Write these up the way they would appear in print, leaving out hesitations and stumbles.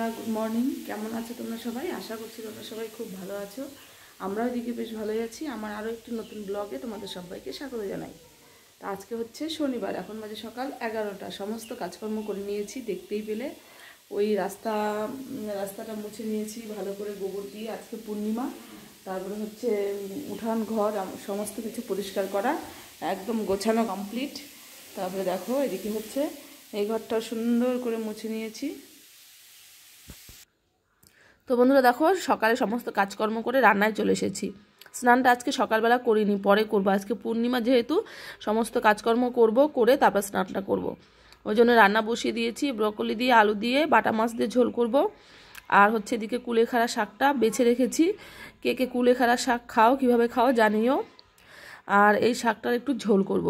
বন্ধুরা, good morning. কেমন আছো তোমরা সবাই? আশা করছি তোমরা সবাই খুব ভালো আছো। আমরাও এদিকে বেশ ভালোই আছি। আমার আরও একটি নতুন ব্লগে তোমাদের সবাইকে স্বাগত জানাই। তা আজকে হচ্ছে শনিবার, এখন বাজে সকাল 11টা। সমস্ত কাজকর্ম করে নিয়েছি, দেখতেই পেলে। ওই রাস্তাটা মুছে নিয়েছি ভালো করে গোবর দিয়ে, আজকে পূর্ণিমা। তারপরে হচ্ছে উঠান ঘর সমস্ত কিছু পরিষ্কার করা, একদম গোছানো কমপ্লিট। তারপরে দেখো এদিকে হচ্ছে এই ঘরটা সুন্দর করে মুছে নিয়েছি। তো বন্ধুরা দেখো, সকালে সমস্ত কাজকর্ম করে রান্নায় চলে এসেছি। স্নানটা আজকে সকালবেলা করিনি, পরে করবো। আজকে পূর্ণিমা যেহেতু সমস্ত কাজকর্ম করব, করে তারপর স্নানটা করব। ওই জন্য রান্না বসিয়ে দিয়েছি। ব্রকলি দিয়ে, আলু দিয়ে, বাটা মাছ দিয়ে ঝোল করব। আর হচ্ছে এদিকে কুলেখাড়া শাকটা বেছে রেখেছি। কে কে কুলেখাড়া শাক খাও, কীভাবে খাও জানিও। আর এই শাকটার একটু ঝোল করব।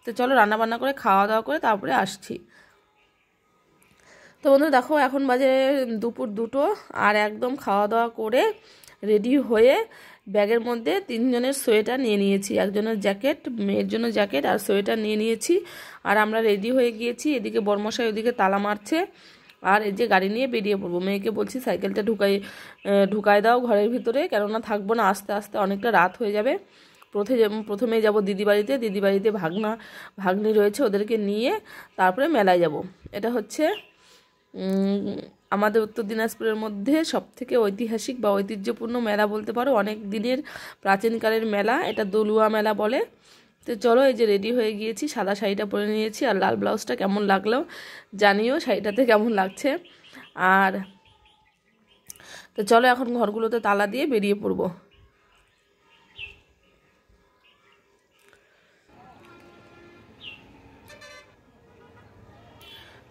তো চলো রান্না বান্না করে খাওয়া দাওয়া করে তারপরে আসছি। তো বন্ধুরা দেখো, এখন বাজে দুপুর 2টো। আর একদম খাওয়া দাওয়া করে রেডি হয়ে ব্যাগের মধ্যে 3জনের সোয়েটার নিয়ে নিয়েছি। একজনের জ্যাকেট, মেয়ের জন্য জ্যাকেট আর সোয়েটার নিয়ে নিয়েছি। আর আমরা রেডি হয়ে গিয়েছি। এদিকে বর্মশাই ওদিকে তালা মারছে। আর এই যে গাড়ি নিয়ে বেরিয়ে পড়বো। মেয়েকে বলছি সাইকেলটা ঢুকাই দাও ঘরের ভিতরে, কেননা থাকবো না, আস্তে আস্তে অনেকটা রাত হয়ে যাবে। প্রথমেই যাব দিদি বাড়িতে ভাগ্নি রয়েছে, ওদেরকে নিয়ে তারপরে মেলায় যাব। এটা হচ্ছে আমাদের উত্তর দিনাজপুরের মধ্যে সবথেকে ঐতিহাসিক বা ঐতিহ্যপূর্ণ মেলা বলতে পারো। অনেক দিনের প্রাচীনকালের মেলা, এটা দলুয়া মেলা বলে। তো চলো, এই যে রেডি হয়ে গিয়েছি, সাদা শাড়িটা পরে নিয়েছি। আর লাল ব্লাউজটা কেমন লাগলো জানিও, শাড়িটাতে কেমন লাগছে। আর তো চলো এখন ঘরগুলোতে তালা দিয়ে বেরিয়ে পড়বো।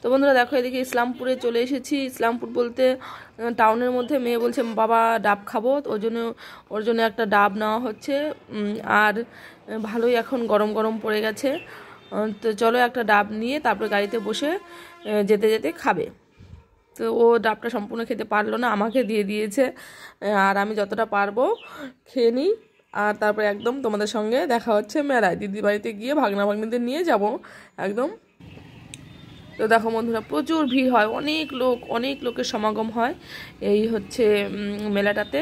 তো বন্ধুরা দেখো, এদিকে ইসলামপুরে চলে এসেছি। ইসলামপুর বলতে টাউনের মধ্যে। মেয়ে বলছে বাবা ডাব খাবো, ওর জন্য একটা ডাব নেওয়া হচ্ছে। আর ভালোই এখন গরম গরম পড়ে গেছে। তো চলো একটা ডাব নিয়ে তারপরে গাড়িতে বসে যেতে যেতে খাবে। তো ও ডাবটা সম্পূর্ণ খেতে পারলো না, আমাকে দিয়ে দিয়েছে। আর আমি যতটা পারবো খেয়ে নিই। আর তারপরে একদম তোমাদের সঙ্গে দেখা হচ্ছে মেলায়। দিদি বাড়িতে গিয়ে ভাগ্নিদের নিয়ে যাব একদম। তো দেখো বন্ধুরা, প্রচুর ভিড় হয়, অনেক লোকের সমাগম হয় এই হচ্ছে মেলাটাতে।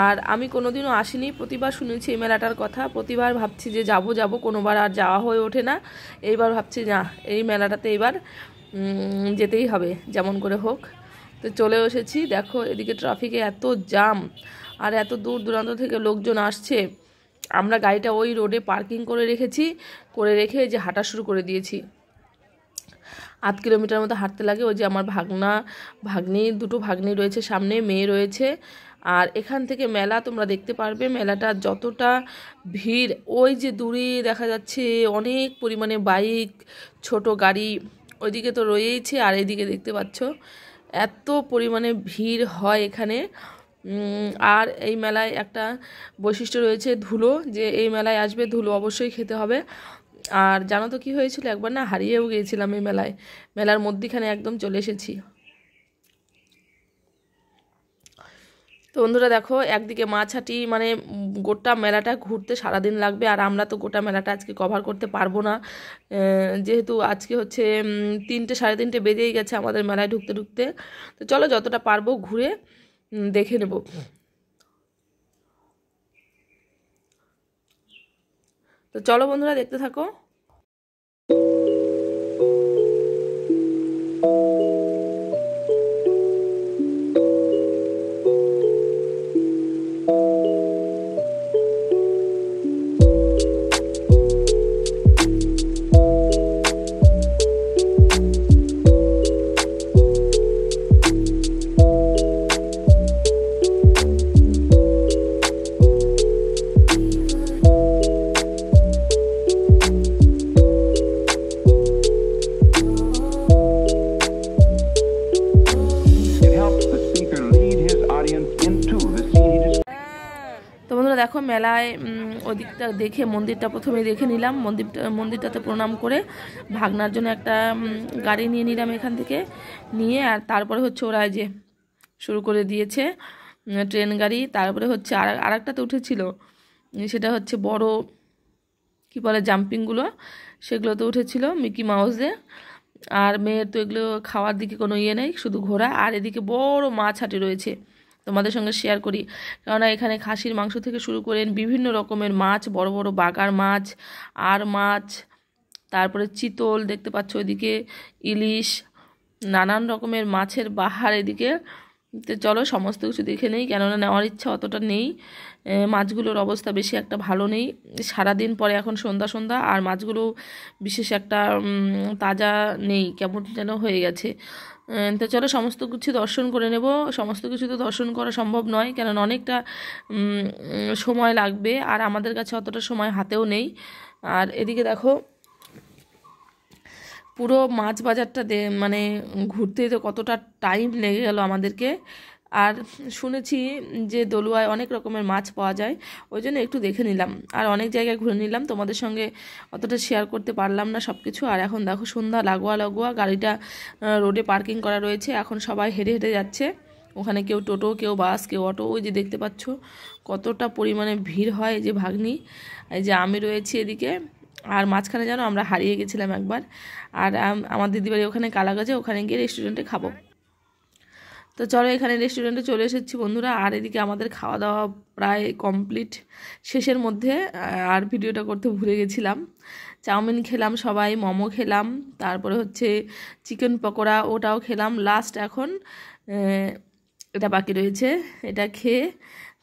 আর আমি কোনোদিনও আসিনি, প্রতিবার শুনেছি এই মেলাটার কথা। প্রতিবার ভাবছি যে যাব, কোনোবার আর যাওয়া হয়ে ওঠে না। এইবার ভাবছি না, এই মেলাটাতে এবার যেতেই হবে যেমন করে হোক। তো চলে এসেছি। দেখো এদিকে ট্রাফিকে এত জ্যাম, আর এত দূর দূরান্ত থেকে লোকজন আসছে। আমরা গাড়িটা ওই রোডে পার্কিং করে রেখে যে হাঁটা শুরু করে দিয়েছি। 8 কিলোমিটার মতো হাঁটতে লাগে। ওই যে আমার দুটো ভাগ্নি রয়েছে, সামনে মেয়ে রয়েছে। আর এখান থেকে মেলা তোমরা দেখতে পারবে। মেলাটা যতটা ভিড়, ওই যে দূরে দেখা যাচ্ছে অনেক পরিমাণে বাইক, ছোট গাড়ি ওইদিকে তো রয়েইছে। আর এইদিকে দেখতে পাচ্ছ এত পরিমাণে ভিড় হয় এখানে। আর এই মেলায় একটা বৈশিষ্ট্য রয়েছে, ধুলো। যে এই মেলায় আসবে ধুলো অবশ্যই খেতে হবে। আর জানো তো কী হয়েছিল, একবার না হারিয়েও গিয়েছিলাম এই মেলার মধ্যিখানে একদম চলে এসেছি। তো বন্ধুরা দেখো, একদিকে মাছহাটি, মানে গোটা মেলাটা ঘুরতে সারাদিন লাগবে। আর আমরা তো গোটা মেলাটা আজকে কভার করতে পারবো না, যেহেতু আজকে হচ্ছে 3টে 3:30 বেজেই গেছে আমাদের মেলায় ঢুকতে ঢুকতে। তো চলো যতটা পারবো ঘুরে দেখে নেব। তো চলো বন্ধুরা দেখতে থাকো। তো বন্ধুরা দেখো, মেলায় ওদিকটা দেখে মন্দিরটা প্রথমে দেখে নিলাম। মন্দিরটাতে প্রণাম করে ভাগনার জন্য একটা গাড়ি নিয়ে নিলাম এখান থেকে নিয়ে। আর তারপরে হচ্ছে ওরা যে শুরু করে দিয়েছে ট্রেন গাড়ি। তারপরে হচ্ছে আরেকটাতে উঠেছিল, সেটা হচ্ছে বড় কি বলে জাম্পিংগুলো, সেগুলোতে উঠেছিল মিকি মাউসে। আর মেয়ের তো এগুলো খাওয়ার দিকে কোনো ইয়ে নেই, শুধু ঘোরা। আর এদিকে বড় মাছ হাটে রয়েছে, তোমাদের সঙ্গে শেয়ার করি, কেননা এখানে খাসির মাংস থেকে শুরু করে বিভিন্ন রকমের মাছ, বড় বড় বাগার মাছ, আর মাছ, তারপরে চিতল দেখতে পাচ্ছ, ওইদিকে ইলিশ, নানান রকমের মাছের বাহার এদিকে। তো চলো সমস্ত কিছু দেখে নেই, কেননা নেওয়ার ইচ্ছা অতটা নেই। মাছগুলোর অবস্থা বেশি একটা ভালো নেই, সারাদিন পরে এখন সন্ধ্যা সন্ধ্যা, আর মাছগুলো বিশেষ একটা তাজা নেই, কেমন যেন হয়ে গেছে। তো চলো সমস্ত কিছু দর্শন করে নেব। সমস্ত কিছু তো দর্শন করা সম্ভব নয়, কেননা অনেকটা সময় লাগবে, আর আমাদের কাছে অতটা সময় হাতেও নেই। আর এদিকে দেখো পুরো মাছ বাজারটা মানে ঘুরতে তো কতটা টাইম লেগে গেল আমাদেরকে। আর শুনেছি যে দলুয়ায় অনেক রকমের মাছ পাওয়া যায়, ওই জন্য একটু দেখে নিলাম, আর অনেক জায়গায় ঘুরে নিলাম, তোমাদের সঙ্গে অতটা শেয়ার করতে পারলাম না সব কিছু। আর এখন দেখো সন্ধ্যা লাগোয়া লাগোয়া, গাড়িটা রোডে পার্কিং করা রয়েছে, এখন সবাই হেঁটে হেঁটে যাচ্ছে। ওখানে কেউ টোটো, কেউ বাস, কেউ অটো, ওই যে দেখতে পাচ্ছ কতটা পরিমাণে ভিড় হয়। এই যে ভাগ্নি, এই যে আমি রয়েছি এদিকে, আর মাঝখানে যেন আমরা হারিয়ে গেছিলাম একবার। আর আমার দিদিবাড়ি ওখানে কালাগাছে, ওখানে গিয়ে রেস্টুরেন্টে খাবো। তো চলো এখানে রেস্টুরেন্টে চলে এসেছি বন্ধুরা। আর এদিকে আমাদের খাওয়া দাওয়া প্রায় কমপ্লিট, শেষের মধ্যে। আর ভিডিওটা করতে ভুলে গেছিলাম। চাউমিন খেলাম সবাই, মোমো খেলাম, তারপরে হচ্ছে চিকেন পকোড়া, ওটাও খেলাম। লাস্ট এখন এটা বাকি রয়েছে, এটা খেয়ে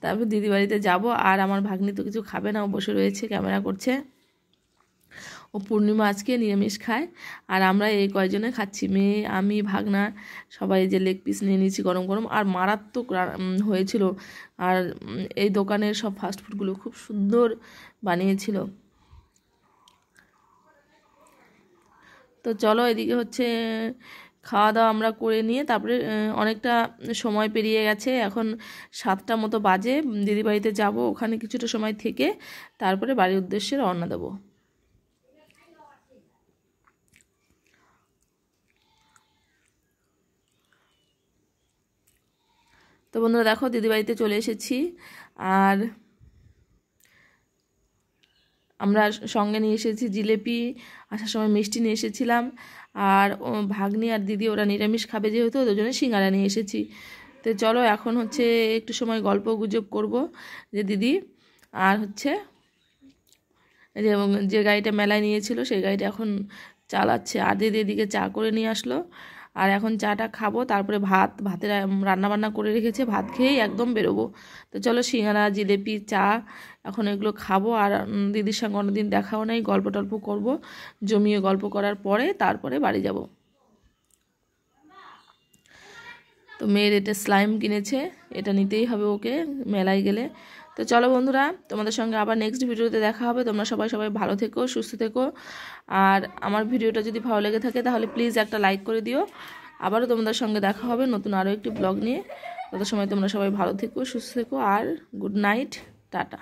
তারপর দিদিবাড়িতে যাব। আর আমার ভাগ্নি তো কিছু খাবে না, ও বসে রয়েছে ক্যামেরা করছে। ও পূর্ণিমা আজকে নিরামিষ খায়, আর আমরা এই কয়জনে খাচ্ছি, মেয়ে, আমি, ভাগনা, সবাই যে লেগ পিস নিয়ে নিয়েছি গরম গরম। আর মারাত্মক হয়েছিল। আর এই দোকানের সব ফাস্টফুডগুলো খুব সুন্দর বানিয়েছিল। তো চলো এদিকে হচ্ছে খাওয়া দাওয়া আমরা করে নিয়ে তারপরে অনেকটা সময় পেরিয়ে গেছে, এখন 7টা মতো বাজে। দিদিবাড়িতে যাব, ওখানে কিছুটা সময় থেকে তারপরে বাড়ির উদ্দেশ্যে রওনা দেবো। তো বন্ধুরা দেখো দিদিবাড়িতে চলে এসেছি, আর আমরা সঙ্গে নিয়ে এসেছি জিলেপি, আসার সময় মিষ্টি নিয়ে এসেছিলাম। আর ভাগ্নি আর দিদি ওরা নিরামিষ খাবে যেহেতু, দুজনে সিঙ্গারা নিয়ে এসেছি। তো চলো এখন হচ্ছে একটু সময় গল্প গুজব করব যে দিদি, আর হচ্ছে যে গাড়িটা মেলায় নিয়েছিল সেই গাড়িটা এখন চালাচ্ছে। আর দিদি এদিকে চা করে নিয়ে আসলো, আর এখন চাটা খাবো, তারপরে ভাতের রান্নাবান্না করে রেখেছে, ভাত খেয়েই একদম বেরোবো। তো চলো সিঙ্গারা, জিলেপি, চা এখন এগুলো খাবো। আর দিদির সঙ্গে অন্যদিন দেখাও নাই, গল্প টল্প করবো, জমিয়ে গল্প করার পরে তারপরে বাড়ি যাব। তো মেয়ের এটা স্লাইম কিনেছে, এটা নিতেই হবে ওকে মেলায় গেলে। তো চলো বন্ধুরা, তোমাদের সঙ্গে আবার নেক্সট ভিডিওতে দেখা হবে। তোমরা সবাই ভালো থেকো, সুস্থ থেকো। আর আমার ভিডিওটা যদি ভালো লেগে থাকে তাহলে প্লিজ একটা লাইক করে দিও। আবারও তোমাদের সঙ্গে দেখা হবে নতুন আরও একটি ব্লগ নিয়ে। তত সময় তোমরা সবাই ভালো থেকো, সুস্থ থেকো, আর গুড নাইট, টাটা।